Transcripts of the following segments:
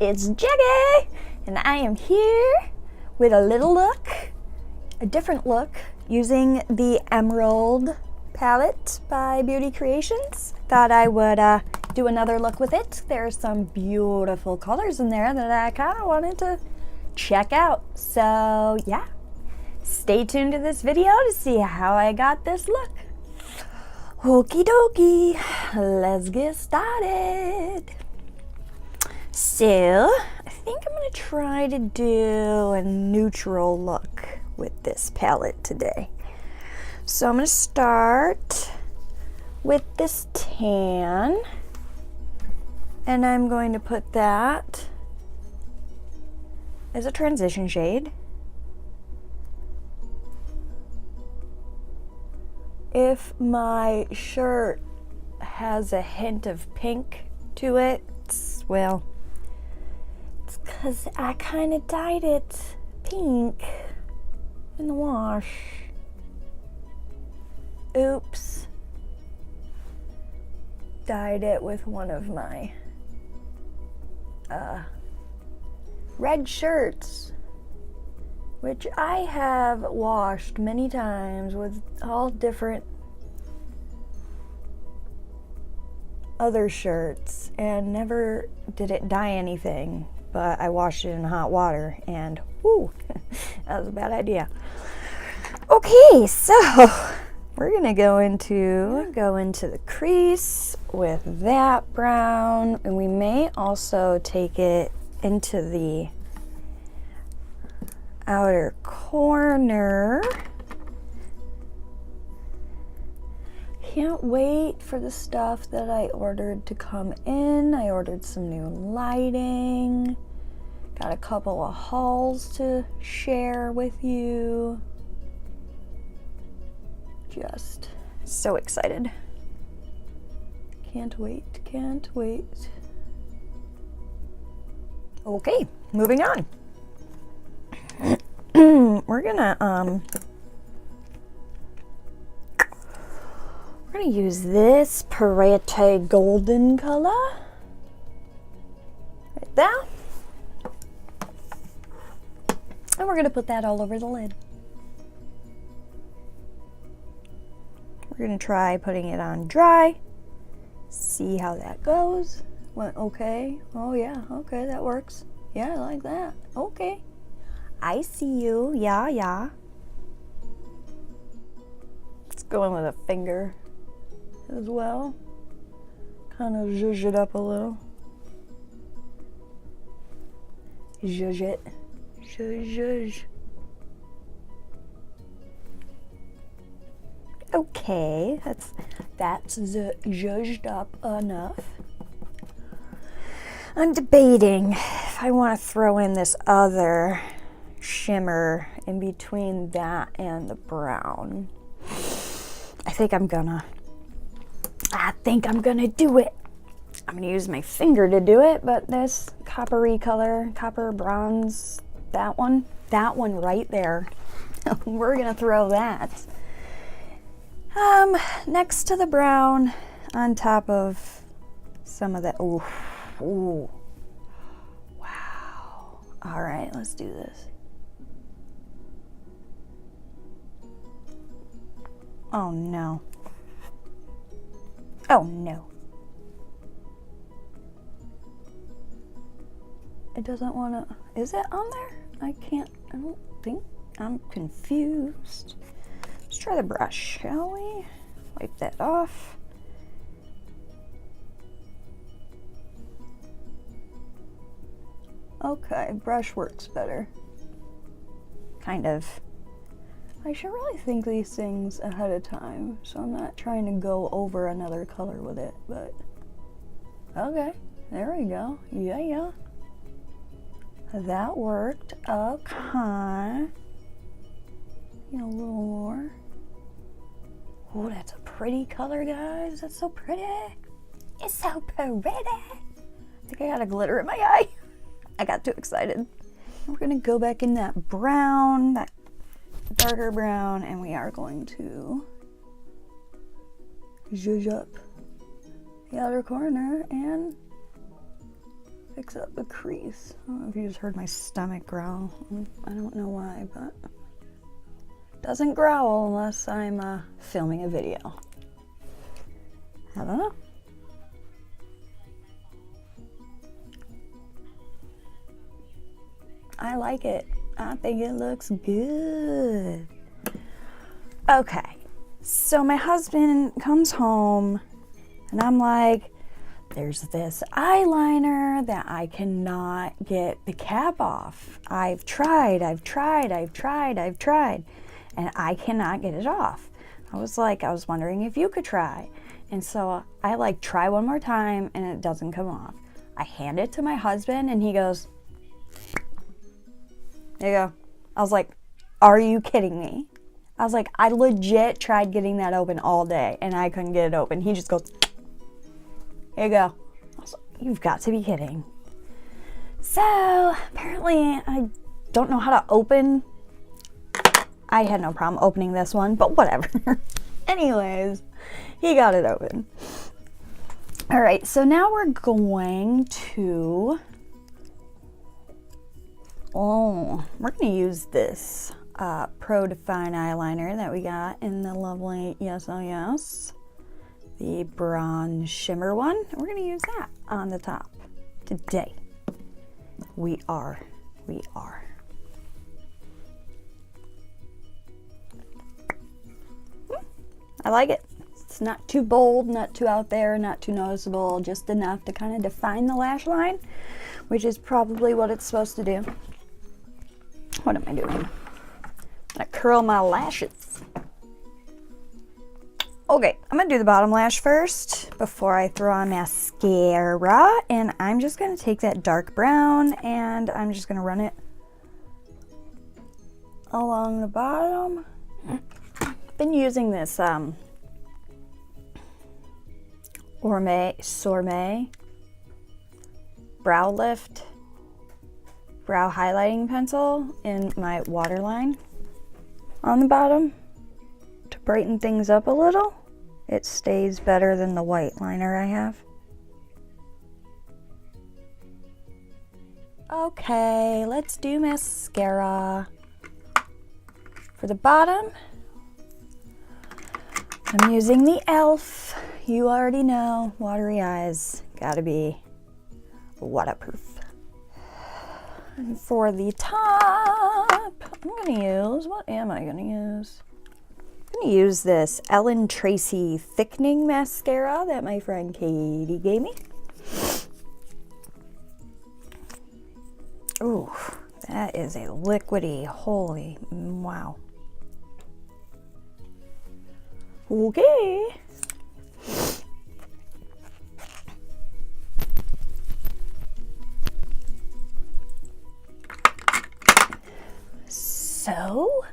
it's Jaggy, and I am here with a little look, a different look, using the Emerald palette by Beauty Creations. Thought I would do another look with it. There's some beautiful colors in there that I kind of wanted to check out. So yeah, stay tuned to this video to see how I got this look. Okie dokie, let's get started. So, I think I'm going to try to do a neutral look with this palette today. So I'm going to start with this tan, and I'm going to put that as a transition shade. If my shirt has a hint of pink to it, well, it's because I kind of dyed it pink in the wash. Oops. Dyed it with one of my red shirts, which I have washed many times with all different other shirts, and never did it dye anything, but I washed it in hot water, and whoo, that was a bad idea. Okay, so we're gonna go into the crease with that brown, and we may also take it into the outer corner. Can't wait for the stuff that I ordered to come in. I ordered some new lighting. Got a couple of hauls to share with you. Just so excited. Can't wait, can't wait. Okay, moving on. We're gonna use this Parete golden color right there, and we're gonna put that all over the lid. We're gonna try putting it on dry, see how that goes. Went okay. Oh yeah, okay, that works. Yeah, I like that. Okay, I see you. Yeah. Let's go in with a finger as well. Kind of zhuzh it up a little. Zhuzh it. Zhuzh. Okay, that's zhuzhed up enough. I'm debating if I want to throw in this other shimmer in between that and the brown. I think I'm gonna do it. I'm gonna use my finger to do it, but this coppery color, copper bronze, that one right there, we're gonna throw that next to the brown on top of some of that. Ooh, wow. All right, let's do this. Oh no. Oh no. It doesn't want to. Is it on there? I don't think. I'm confused. Let's try the brush, shall we? Wipe that off. Okay, brush works better. Kind of. I should really think these things ahead of time, so I'm not trying to go over another color with it, but okay, there we go. Yeah. That worked. Okay. A little more. Oh, that's a pretty color, guys. That's so pretty. It's so pretty. I think I got a glitter in my eye. I got too excited. We're gonna go back in that brown, that darker brown, and we are going to zhuzh up the outer corner and fix up the crease. I don't know if you just heard my stomach growl. I don't know why, but it doesn't growl unless I'm filming a video. I don't know. I like it. I think it looks good. Okay, so my husband comes home and I'm like, there's this eyeliner that I cannot get the cap off. I've tried, and I cannot get it off. I was wondering if you could try. And so I like try one more time and it doesn't come off. I hand it to my husband and he goes, there you go. I was like, are you kidding me? I was like, I legit tried getting that open all day and I couldn't get it open. He just goes, here you go. I was like, you've got to be kidding. So apparently I don't know how to open. I had no problem opening this one, but whatever. Anyways, he got it open. All right, so now we're going to, we're gonna use this Pro Define eyeliner that we got in the lovely Yes Oh Yes, the bronze shimmer one. We're gonna use that on the top today. We are. I like it. It's not too bold, not too out there, not too noticeable, just enough to kind of define the lash line, which is probably what it's supposed to do. What am I doing? I'm gonna curl my lashes. Okay, I'm gonna do the bottom lash first before I throw on mascara, and I'm just gonna take that dark brown and I'm just gonna run it along the bottom. Been using this Sorme Brow Lift brow highlighting pencil in my waterline on the bottom to brighten things up a little. It stays better than the white liner I have. Okay, let's do mascara. For the bottom, I'm using the E.L.F. You already know, watery eyes, gotta be waterproof. And for the top, I'm gonna use, what am I gonna use? I'm gonna use this Ellen Tracy thickening mascara that my friend Katie gave me. Ooh, that is a liquidy, holy wow. Okay. So,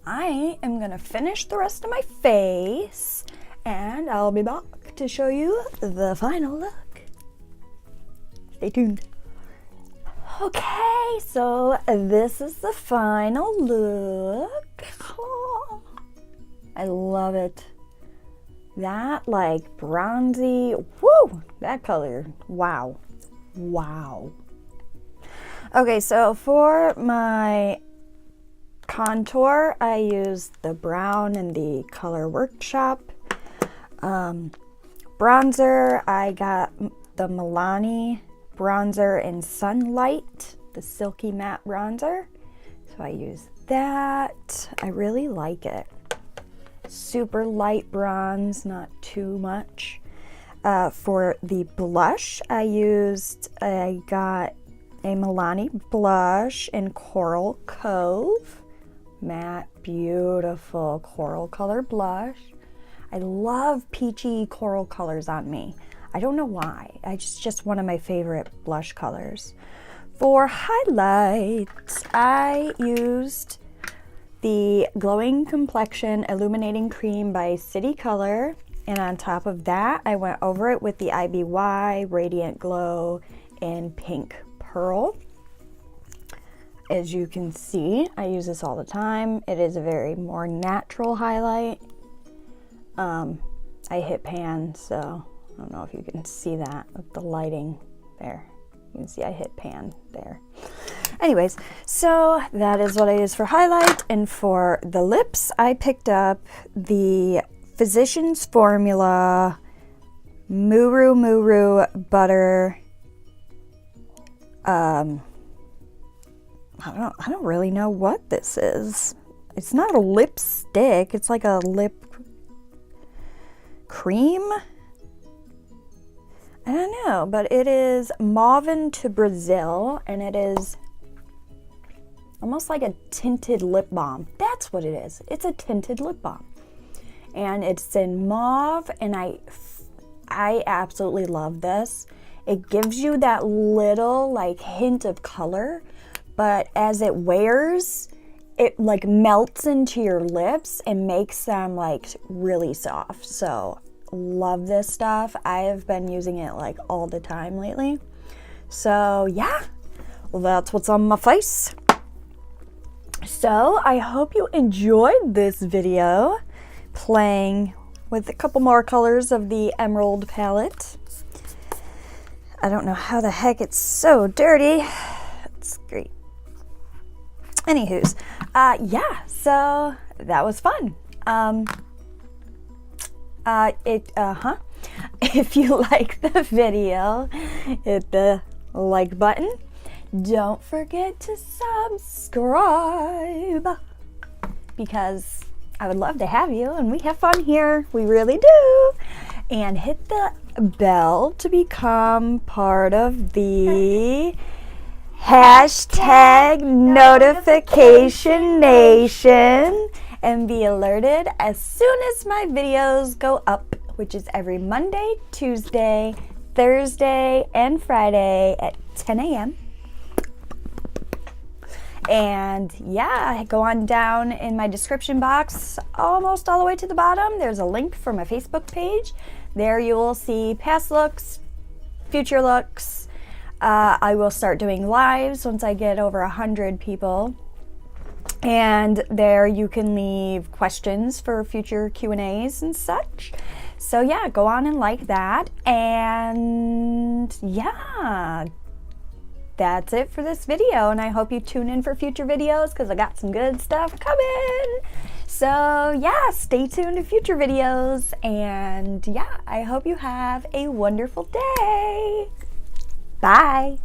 I am gonna finish the rest of my face and I'll be back to show you the final look. Stay tuned. Okay, so this is the final look. Oh, I love it. That like bronzy, woo, that color, wow, wow. Okay, so for my contour, I used the brown in the Color Workshop. Bronzer, I got the Milani bronzer in Sunlight, the Silky Matte bronzer. So I use that. I really like it. Super light bronze, not too much. For the blush, I got a Milani blush in Coral Cove. Matte, beautiful coral color blush. I love peachy coral colors on me. I don't know why. It's just one of my favorite blush colors. For highlights, I used the Glowing Complexion Illuminating Cream by City Color. And on top of that, I went over it with the IBY Radiant Glow in Pink Pearl. As you can see, I use this all the time. It is a very more natural highlight. I hit pan, so I don't know if you can see that with the lighting there. You can see I hit pan there. Anyways, so that is what I use for highlight. And for the lips, I picked up the Physicians Formula Muru Butter. I don't really know what this is. It's not a lipstick. It's like a lip cream. I don't know, but it is Mauvin to Brazil, and it is almost like a tinted lip balm. That's what it is. It's a tinted lip balm. And it's in mauve, and I absolutely love this. It gives you that little like hint of color, but as it wears, it like melts into your lips and makes them like really soft. So love this stuff. I have been using it like all the time lately. So yeah, well, that's what's on my face. So I hope you enjoyed this video playing with a couple more colors of the Emerald palette. I don't know how the heck it's so dirty. It's great. Anywho's, yeah, so that was fun. If you like the video, hit the like button. Don't forget to subscribe, because I would love to have you, and we have fun here. We really do. And hit the bell to become part of the hashtag Notification Nation and be alerted as soon as my videos go up, which is every Monday, Tuesday, Thursday, and Friday at 10 a.m. And yeah, go on down in my description box, almost all the way to the bottom. There's a link for my Facebook page. There you will see past looks, future looks. I will start doing lives once I get over 100 people. And there you can leave questions for future Q&As and such. So yeah, go on and like that. And yeah, that's it for this video, and I hope you tune in for future videos because I got some good stuff coming. So yeah, stay tuned to future videos, and yeah, I hope you have a wonderful day. Bye.